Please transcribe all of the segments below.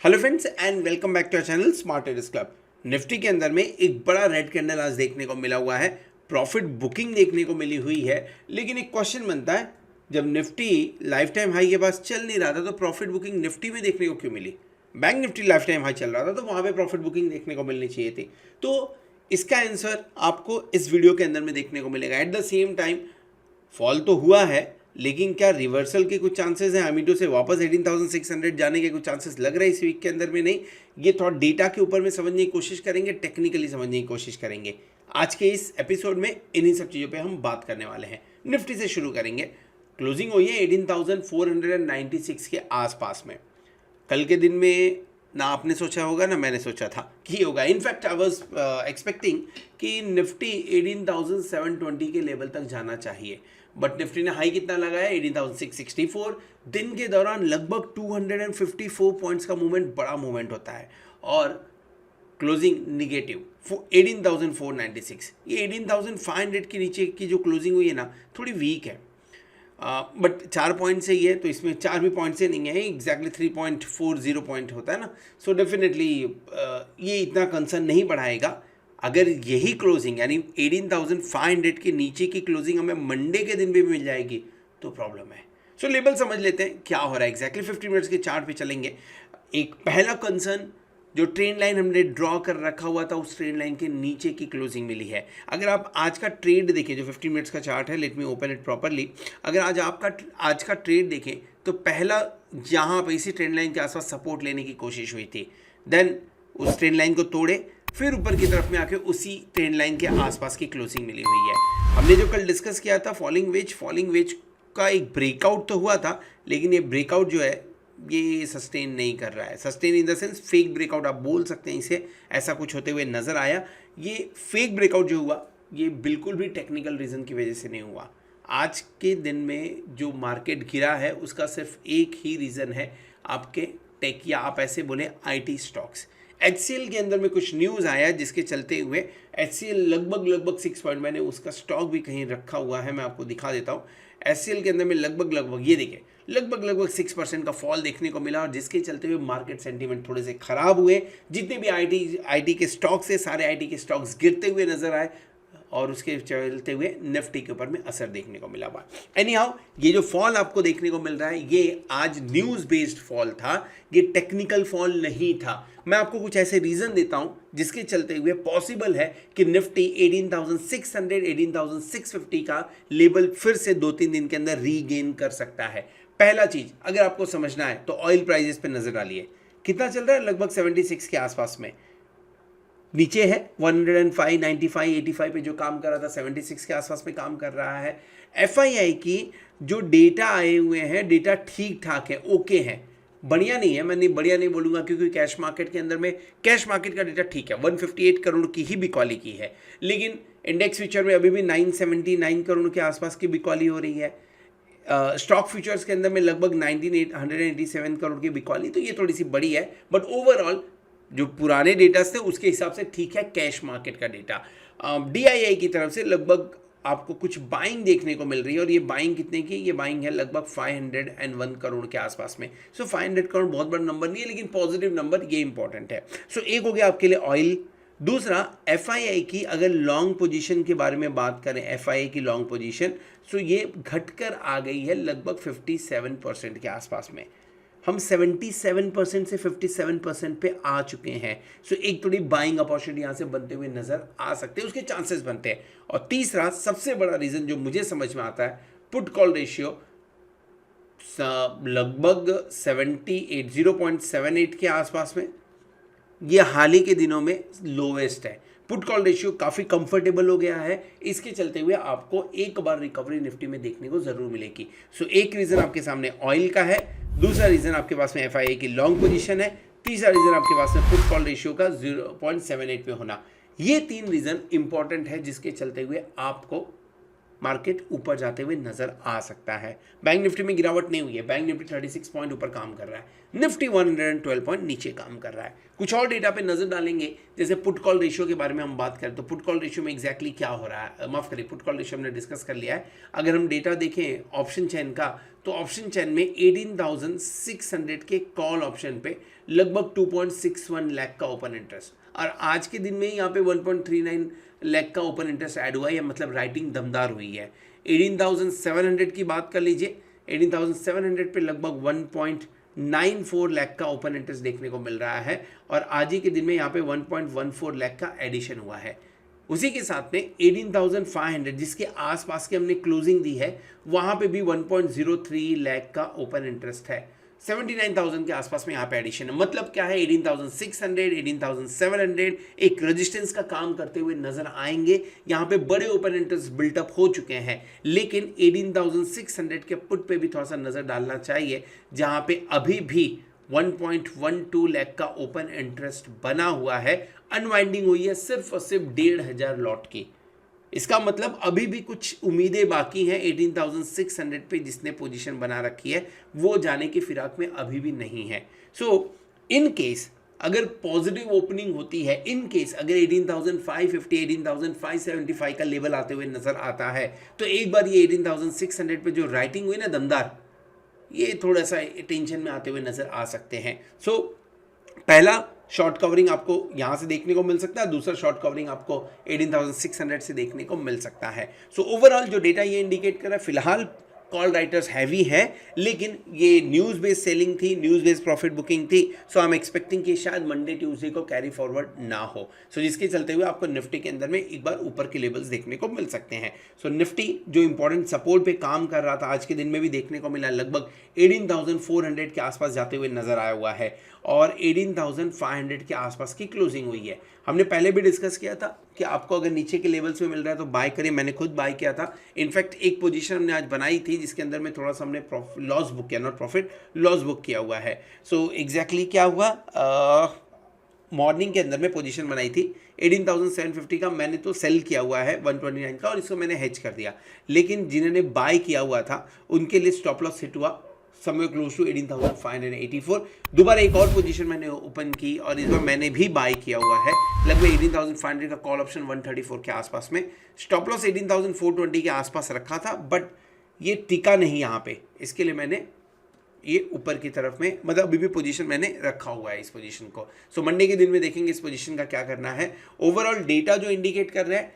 Hello friends and welcome back to our channel smart traders club. Nifty के अंदर में एक बड़ा रेड कैंडल आज देखने को मिला हुआ है, प्रॉफिट बुकिंग देखने को मिली हुई है। लेकिन एक क्वेश्चन बनता है, जब निफ्टी लाइफ टाइम हाई के पास चल नहीं रहा था तो प्रॉफिट बुकिंग निफ्टी में देखने को क्यों मिली? Bank Nifty lifetime high चल रहा था तो वहाँ पे प्रॉफिट बुकिंग देखने को मिलनी चाहिए थी। तो इसका आंसर आपको इस वीडियो के अंदर में देखने को मिलेगा। At the same time fall तो हुआ है, लेकिन क्या रिवर्सल के कुछ चांसेस हैं? अमीडो से वापस 18,600 जाने के कुछ चांसेस लग रहे हैं इस वीक के अंदर में? नहीं, ये थोड़ा डेटा के ऊपर में समझने की कोशिश करेंगे, टेक्निकली समझने की कोशिश करेंगे। आज के इस एपिसोड में इन्हीं सब चीज़ों पे हम बात करने वाले हैं। निफ्टी से शुरू करेंगे। क्लोजिंग हुई है 18,496 के आसपास में। कल के दिन में ना आपने सोचा होगा ना मैंने सोचा था कि होगा। इनफैक्ट आई वाज एक्सपेक्टिंग कि निफ्टी 18,720 के लेवल तक जाना चाहिए, बट निफ्टी ने हाई कितना लगाया? 18,664। दिन के दौरान लगभग 254 पॉइंट्स का मूवमेंट बड़ा मूवमेंट होता है और क्लोजिंग निगेटिव 18,496। ये 18,500 के नीचे की जो क्लोजिंग हुई है ना, थोड़ी वीक है। बट 4 पॉइंट से ही है, तो इसमें 4 भी पॉइंट से नहीं है, एग्जैक्टली 3.40 पॉइंट होता है ना। सो डेफिनेटली ये इतना कंसर्न नहीं बढ़ाएगा। अगर यही क्लोजिंग यानी 18,500 के नीचे की क्लोजिंग हमें मंडे के दिन भी मिल जाएगी तो प्रॉब्लम है। सो लेवल समझ लेते हैं क्या हो रहा है एग्जैक्टली। 50 मिनट्स के चार्ट पे चलेंगे। एक पहला कंसर्न, जो ट्रेंड लाइन हमने ड्रॉ कर रखा हुआ था उस ट्रेंड लाइन के नीचे की क्लोजिंग मिली है। अगर आप आज का ट्रेड देखें, जो 50 मिनट्स का चार्ट है, let me open it properly. अगर आज का ट्रेड देखें तो पहला यहाँ पे इसी ट्रेंड लाइन के आसपास सपोर्ट लेने की कोशिश हुई थी, देन उस ट्रेंड लाइन को तोड़े, फिर ऊपर की तरफ में आके उसी ट्रेंड लाइन के आसपास की क्लोजिंग मिली हुई है। हमने जो कल डिस्कस किया था फॉलिंग वेज का एक ब्रेकआउट तो हुआ था, लेकिन ये ब्रेकआउट जो है ये सस्टेन नहीं कर रहा है। Sustain in the sense fake breakout आप बोल सकते हैं इसे, ऐसा कुछ होते हुए नज़र आया। ये फेक ब्रेकआउट जो हुआ ये बिल्कुल भी टेक्निकल रीज़न की वजह से नहीं हुआ। आज के दिन में जो मार्केट गिरा है उसका सिर्फ एक ही रीज़न है, आपके टेक या आप ऐसे बोले आईटी स्टॉक्स। HCL के अंदर में कुछ न्यूज़ आया जिसके चलते हुए HCL लगभग 6 पॉइंट, मैंने उसका स्टॉक भी कहीं रखा हुआ है, मैं आपको दिखा देता हूँ। HCL के अंदर में लगभग ये देखिए लगभग 6% का फॉल देखने को मिला, और जिसके चलते हुए मार्केट सेंटीमेंट थोड़े से खराब हुए। जितने भी आईटी के स्टॉक्स है, सारे आईटी के स्टॉक्स गिरते हुए नजर आए और उसके चलते हुए निफ्टी के ऊपर में असर देखने को मिला। एनी हाउ, ये जो फॉल आपको देखने को मिल रहा है ये आज न्यूज़ बेस्ड फॉल था, ये टेक्निकल फॉल नहीं था। मैं आपको कुछ ऐसे रीज़न देता हूं जिसके चलते हुए पॉसिबल है कि निफ्टी 18,600 18,650 का लेवल फिर से 2-3 दिन के अंदर रीगेन कर सकता है। पहला चीज़ अगर आपको समझना है तो ऑयल प्राइजेस पे नज़र डालिए, कितना चल रहा है? लगभग 76 के आसपास में। नीचे है 105, 95, 85 पे जो काम कर रहा था 76 के आसपास में काम कर रहा है। FII की जो डेटा आए हुए हैं, डेटा ठीक ठाक है, ओके है, बढ़िया नहीं है। मैं नहीं बढ़िया नहीं बोलूँगा क्योंकि कैश मार्केट के अंदर में कैश मार्केट का डेटा ठीक है, 158 करोड़ की ही बिकॉली की है, लेकिन इंडेक्स फ्यूचर में अभी भी 979 करोड़ के आसपास की बिकॉली हो रही है। स्टॉक फ्यूचर्स के अंदर में लगभग 187 करोड़ की बिकॉली, तो ये थोड़ी सी बड़ी है, बट ओवरऑल जो पुराने डेटा थे उसके हिसाब से ठीक है कैश मार्केट का डेटा। DII की तरफ से लगभग आपको कुछ बाइंग देखने को मिल रही है, और ये बाइंग कितने की? ये बाइंग है लगभग 501 करोड़ के आसपास में। सो 500 करोड़ बहुत बड़ा नंबर नहीं है, लेकिन पॉजिटिव नंबर, ये इंपॉर्टेंट है। सो एक हो गया आपके लिए ऑयल। दूसरा FII की अगर लॉन्ग पोजीशन के बारे में बात करें, FII की लॉन्ग पोजीशन, सो ये घटकर आ गई है लगभग 57% के आसपास में। हम 77% से 57% पे आ चुके हैं। सो एक थोड़ी बाइंग अपॉर्चुनिटी यहाँ से बनते हुए नजर आ सकते हैं, उसके चांसेस बनते हैं। और तीसरा सबसे बड़ा रीजन जो मुझे समझ में आता है, पुट कॉल रेशियो लगभग 78, 0.78 के आसपास में, ये हाल ही के दिनों में लोवेस्ट है। पुट कॉल रेशियो काफ़ी कंफर्टेबल हो गया है, इसके चलते हुए आपको एक बार रिकवरी निफ्टी में देखने को ज़रूर मिलेगी। सो एक रीज़न आपके सामने ऑयल का है, दूसरा रीज़न आपके पास में FII की लॉन्ग पोजीशन है, तीसरा रीज़न आपके पास में पुट कॉल रेशियो का 0.78 पे होना। ये 3 रीज़न इंपॉर्टेंट है जिसके चलते हुए आपको मार्केट ऊपर जाते हुए नजर आ सकता है। बैंक निफ्टी में गिरावट नहीं हुई है, बैंक निफ्टी 36 पॉइंट ऊपर काम कर रहा है, निफ्टी 112 पॉइंट नीचे काम कर रहा है। कुछ और डेटा पे नजर डालेंगे, जैसे पुट कॉल रेशियो के बारे में हम बात करें तो पुट कॉल रेशियो में एग्जैक्टली क्या हो रहा है, माफ करिए पुट कॉल रेशियो हमने डिस्कस कर लिया है। अगर हम डेटा देखें ऑप्शन चेन का, तो ऑप्शन चेन में 18,600 के कॉल ऑप्शन पे लगभग 2.61 लाख का ओपन इंटरेस्ट, और आज के दिन में यहाँ पे 1.39 लाख का ओपन इंटरेस्ट ऐड हुआ है, मतलब राइटिंग दमदार हुई है। 18,700 की बात कर लीजिए, 18,700 पे लगभग 1.94 लाख का ओपन इंटरेस्ट देखने को मिल रहा है, और आज ही के दिन में यहाँ पे 1.14 लाख का एडिशन हुआ है। उसी के साथ में 18,500 जिसके आसपास की हमने क्लोजिंग दी है, वहाँ पे भी 1.03 लाख का ओपन इंटरेस्ट है। 79,000 के आसपास में यहाँ पे एडिशन है। मतलब क्या है, 18,600, 18,700 एक रेजिस्टेंस का काम करते हुए नजर आएंगे। यहाँ पे बड़े ओपन इंटरेस्ट बिल्टअप हो चुके हैं, लेकिन 18,600 के पुट पे भी थोड़ा सा नजर डालना चाहिए, जहाँ पे अभी भी 1.12 लाख का ओपन इंटरेस्ट बना हुआ है। अनवाइंडिंग हुई है सिर्फ और सिर्फ 1,500 लॉट की। इसका मतलब अभी भी कुछ उम्मीदें बाकी हैं। 18,600 पे जिसने पोजीशन बना रखी है वो जाने की फिराक में अभी भी नहीं है। सो इन केस अगर पॉजिटिव ओपनिंग होती है, इन केस अगर 18,550 18,575 का लेवल आते हुए नजर आता है, तो एक बार ये 18,600 पे जो राइटिंग हुई ना दमदार, ये थोड़ा सा टेंशन में आते हुए नजर आ सकते हैं। सो पहला शॉर्ट कवरिंग आपको यहां से देखने को मिल सकता है, दूसरा शॉर्ट कवरिंग आपको 18,600 से देखने को मिल सकता है। सो ओवरऑल जो डेटा ये इंडिकेट कर रहा है, फिलहाल कॉल राइटर्स हैवी है, लेकिन ये न्यूज़ बेस्ड सेलिंग थी, न्यूज़ बेस्ड प्रॉफिट बुकिंग थी। सो आई एम एक्सपेक्टिंग कि शायद मंडे ट्यूसडे को कैरी फॉरवर्ड ना हो। सो जिसके चलते हुए आपको निफ्टी के अंदर में एक बार ऊपर के लेवल्स देखने को मिल सकते हैं। सो निफ्टी जो इंपॉर्टेंट सपोर्ट पे काम कर रहा था, आज के दिन में भी देखने को मिला, लगभग 18,400 के आसपास जाते हुए नजर आया हुआ है, और 18,500 के आसपास की क्लोजिंग हुई है। हमने पहले भी डिस्कस किया था कि आपको अगर नीचे के लेवल्स में मिल रहा है तो बाय करिए। मैंने खुद बाय किया था। इनफैक्ट एक पोजीशन हमने आज बनाई थी जिसके अंदर में थोड़ा सा हमने लॉस बुक किया, नॉट प्रॉफिट, लॉस बुक किया हुआ है। सो एग्जैक्टली क्या हुआ, मॉर्निंग के अंदर में पोजीशन बनाई थी 18,750 का, मैंने तो सेल किया हुआ है 129 का, और इसको मैंने हेज कर दिया। लेकिन जिन्होंने बाय किया हुआ था उनके लिए स्टॉप लॉस हिट हुआ समवेयर क्लोज टू 18,584। दोबारा एक और पोजीशन मैंने ओपन की, और इस बार मैंने भी बाय किया हुआ है लगभग 18,500 का कॉल ऑप्शन 134 के आसपास में। स्टॉप लॉस 18,420 के आसपास रखा था, बट ये टिका नहीं यहाँ पे, इसके लिए मैंने ये ऊपर की तरफ में, मतलब अभी भी पोजीशन मैंने रखा हुआ है इस पोजीशन को। सो मंडे के दिन में देखेंगे इस पोजीशन का क्या करना है। ओवरऑल डेटा जो इंडिकेट कर रहा है,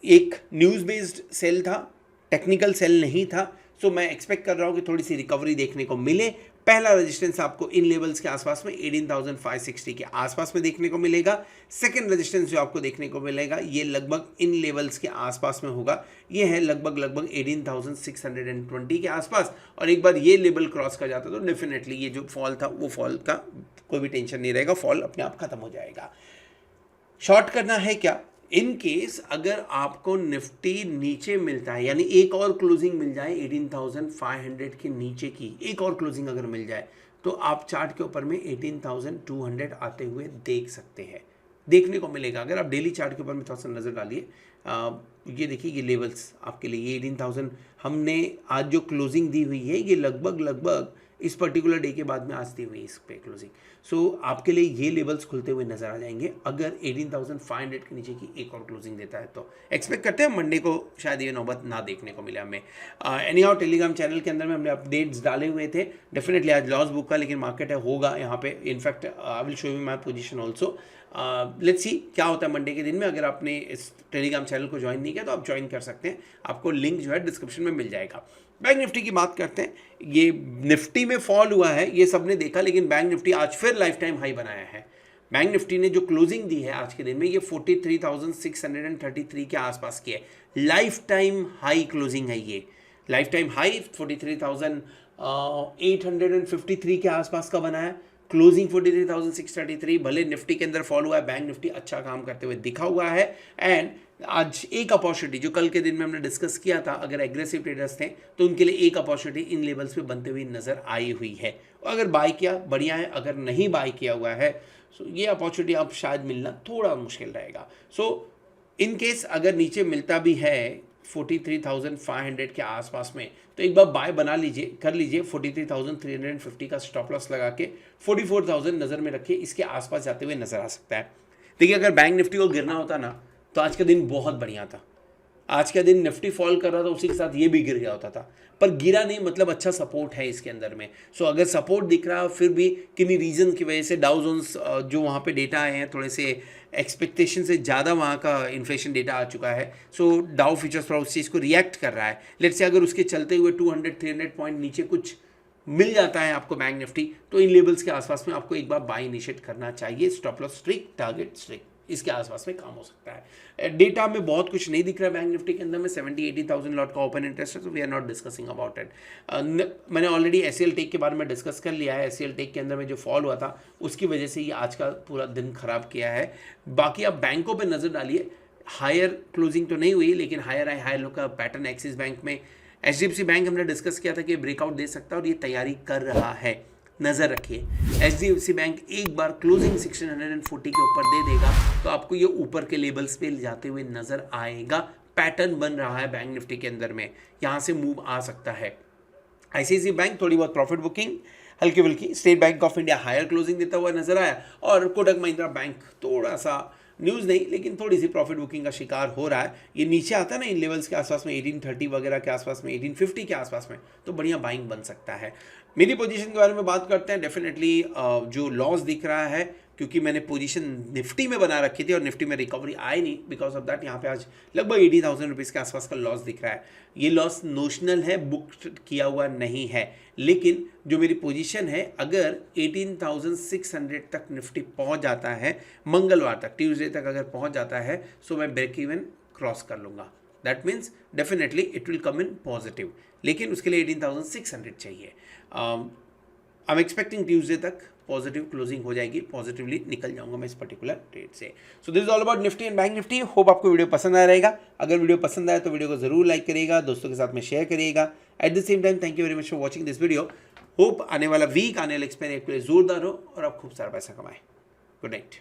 एक न्यूज़ बेस्ड सेल था, टेक्निकल सेल नहीं था। सो मैं एक्सपेक्ट कर रहा हूँ कि थोड़ी सी रिकवरी देखने को मिले। पहला रेजिस्टेंस आपको इन लेवल्स के आसपास में 18,560 के आसपास में देखने को मिलेगा। सेकंड रेजिस्टेंस जो आपको देखने को मिलेगा ये लगभग इन लेवल्स के आसपास में होगा, ये है लगभग 18,620 के आसपास। और एक बार ये लेवल क्रॉस कर जाता तो डेफिनेटली ये जो फॉल था वो फॉल का कोई भी टेंशन नहीं रहेगा, फॉल अपने आप खत्म हो जाएगा। शॉर्ट करना है क्या, इन केस अगर आपको निफ्टी नीचे मिलता है, यानी एक और क्लोजिंग मिल जाए 18,500 के नीचे की, एक और क्लोजिंग अगर मिल जाए, तो आप चार्ट के ऊपर में 18,200 आते हुए देख सकते हैं, देखने को मिलेगा। अगर आप डेली चार्ट के ऊपर में थोड़ा सा नज़र डालिए, ये देखिए ये लेवल्स आपके लिए, ये 18,000 हमने आज जो क्लोजिंग दी हुई है, ये लगभग इस पर्टिकुलर डे के बाद में आज दी हुई इस पे क्लोजिंग। सो आपके लिए ये लेवल्स खुलते हुए नजर आ जाएंगे अगर 18,500 के नीचे की एक और क्लोजिंग देता है तो। एक्सपेक्ट करते हैं मंडे को शायद ये नौबत ना देखने को मिले हमें। एनी हाउ टेलीग्राम चैनल के अंदर में हमने अपडेट्स डाले हुए थे, डेफिनेटली आज लॉस बुक का, लेकिन मार्केट है होगा यहाँ पे। In fact I will show you my position also. Let's see क्या होता है मंडे के दिन में। अगर आपने इस टेलीग्राम चैनल को ज्वाइन नहीं किया तो आप ज्वाइन कर सकते हैं, आपको लिंक जो है डिस्क्रिप्शन में मिल जाएगा। बैंक निफ्टी की बात करते हैं। ये निफ्टी में फॉल हुआ है ये सबने देखा, लेकिन बैंक निफ्टी आज फिर लाइफ टाइम हाई बनाया है। बैंक निफ्टी ने जो क्लोजिंग दी है आज के दिन में, ये 43,633 के आसपास की है। लाइफ टाइम हाई क्लोजिंग है ये, लाइफ टाइम हाई 43,853 के आसपास का बना है। क्लोजिंग 43,633। भले निफ्टी के अंदर फॉल हुआ है, बैंक निफ्टी अच्छा काम करते हुए दिखा हुआ है। एंड आज एक अपॉर्चुनिटी जो कल के दिन में हमने डिस्कस किया था, अगर एग्रेसिव ट्रेडर्स थे तो उनके लिए एक अपॉर्चुनिटी इन लेवल्स पे बनते हुए नजर आई हुई है। अगर बाय किया बढ़िया है, अगर नहीं बाय किया हुआ है सो ये अपॉर्चुनिटी अब शायद मिलना थोड़ा मुश्किल रहेगा। सो इन केस अगर नीचे मिलता भी है 43,500 के आसपास में, तो एक बार बाय बना लीजिए, कर लीजिए 43,350 का स्टॉप लॉस लगा के 44,000 नज़र में रखिए, इसके आसपास जाते हुए नजर आ सकता है। देखिए अगर बैंक निफ्टी को गिरना होता ना तो आज का दिन बहुत बढ़िया था, आज का दिन निफ्टी फॉल कर रहा था, उसी के साथ ये भी गिर गया होता था, पर गिरा नहीं, मतलब अच्छा सपोर्ट है इसके अंदर में। सो अगर सपोर्ट दिख रहा है फिर भी किन्हीं रीजन की वजह से डाउ जोन्स जो वहाँ पे डेटा आए हैं थोड़े से एक्सपेक्टेशन से ज़्यादा वहाँ का इन्फ्लेशन डेटा आ चुका है, सो डाउ फ्यूचर्स पर उस चीज़ को रिएक्ट कर रहा है। लेट्स से अगर उसके चलते हुए 200-300 पॉइंट नीचे कुछ मिल जाता है आपको बैंक निफ्टी, तो इन लेवल्स के आसपास में आपको एक बार बाय इनिशिएट करना चाहिए। Stop loss strict, target strict, इसके आसपास में काम हो सकता है। डेटा में बहुत कुछ नहीं दिख रहा है बैंक निफ्टी के अंदर में, 70-80,000 लॉट का ओपन इंटरेस्ट है, तो we are not discussing about it. मैंने ऑलरेडी एससीएल टेक के बारे में डिस्कस कर लिया है। एससीएल टेक के अंदर में जो फॉल हुआ था उसकी वजह से ये आज का पूरा दिन खराब किया है। बाकी आप बैंकों पर नजर डालिए, हायर क्लोजिंग तो नहीं हुई लेकिन हायर हाई हाई लो का पैटर्न एक्सिस बैंक में, एचडीएफसी बैंक हमने डिस्कस किया था कि ब्रेकआउट दे सकता है और ये तैयारी कर रहा है, नज़र रखिए। एचडीएफसी बैंक एक बार क्लोजिंग 1640 के ऊपर दे देगा तो आपको ये ऊपर के लेवल्स पे जाते हुए नजर आएगा। पैटर्न बन रहा है बैंक निफ्टी के अंदर में, यहाँ से मूव आ सकता है। आईसीआईसी बैंक थोड़ी बहुत प्रॉफिट बुकिंग हल्की फुल्की, State Bank of India higher closing देता हुआ नजर आया, और कोटक महिंद्रा बैंक थोड़ा सा न्यूज़ नहीं लेकिन थोड़ी सी प्रॉफिट बुकिंग का शिकार हो रहा है। ये नीचे आता है ना इन लेवल्स के आसपास में, 1830 वगैरह के आसपास में, 1850 के आसपास में, तो बढ़िया बाइंग बन सकता है। मेरी पोजीशन के बारे में बात करते हैं। डेफिनेटली जो लॉस दिख रहा है, क्योंकि मैंने पोजीशन निफ्टी में बना रखी थी और निफ्टी में रिकवरी आई नहीं, बिकॉज ऑफ दैट यहाँ पे आज लगभग 80,000 रुपीज़ के आसपास का लॉस दिख रहा है। ये लॉस नोशनल है, बुक किया हुआ नहीं है, लेकिन जो मेरी पोजीशन है अगर 18,600 तक निफ्टी पहुँच जाता है, मंगलवार तक, ट्यूसडे तक अगर पहुँच जाता है, सो मैं ब्रेक इवन क्रॉस कर लूँगा। That means definitely it will come in positive, लेकिन उसके लिए 18,600 चाहिए। आई एम एक्सपेक्टिंग ट्यूसडे तक पॉजिटिव क्लोजिंग हो जाएगी, पॉजिटिवली निकल जाऊंगा मैं इस पर्टिकुलर ट्रेड से। So this is all about Nifty and bank Nifty. Hope आपको वीडियो पसंद आया रहेगा। अगर वीडियो पसंद आया तो वीडियो को जरूर लाइक करिएगा, दोस्तों के साथ में शेयर करिएगा। At the same time thank you very much for watching this video. Hope आने वाला वीक, आने वाला एक्सपेरिमेंट के लिए जोरदार हो और आप खूब सारा पैसा कमाएं। Good night.